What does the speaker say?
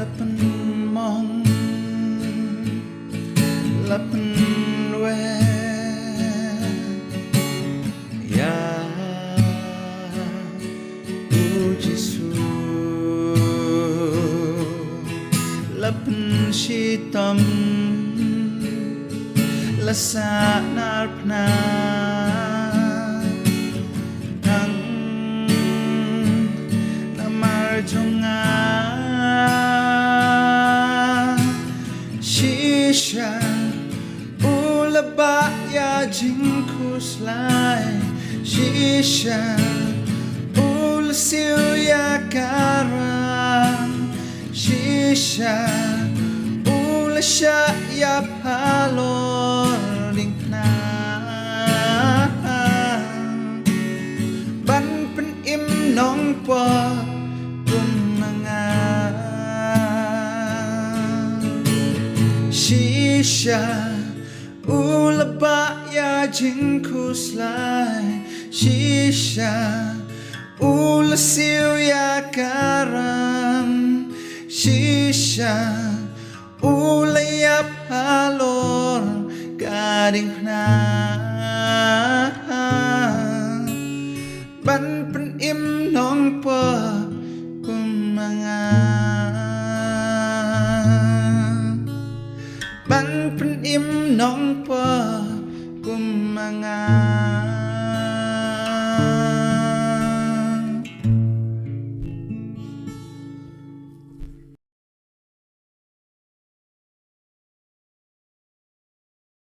lapan mong lapan we ya Jesu lapan shitam lasa narpna nang namarjonga shisha ulaba ya jingkuslai shisha ulasiu ya karam shisha ulasya ya palor dingna ban pen im nong po kumanga shisha ulaba ya jingkuslai shisha ulasiu ya karam shisha ulayap halor gading na ban pen im nong po